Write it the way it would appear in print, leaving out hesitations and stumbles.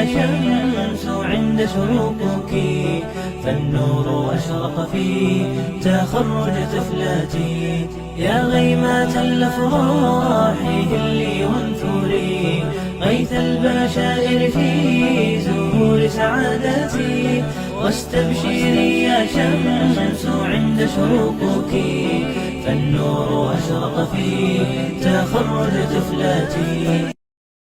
يا شمس عند شروقك، فالنور أشرق في تخرج طفلاتي. يا غيمة الأفراح هلي وانثري، غيث البشائر في زهور سعادتي. واستبشري يا شمس عند شروقك، فالنور أشرق في تخرج طفلاتي.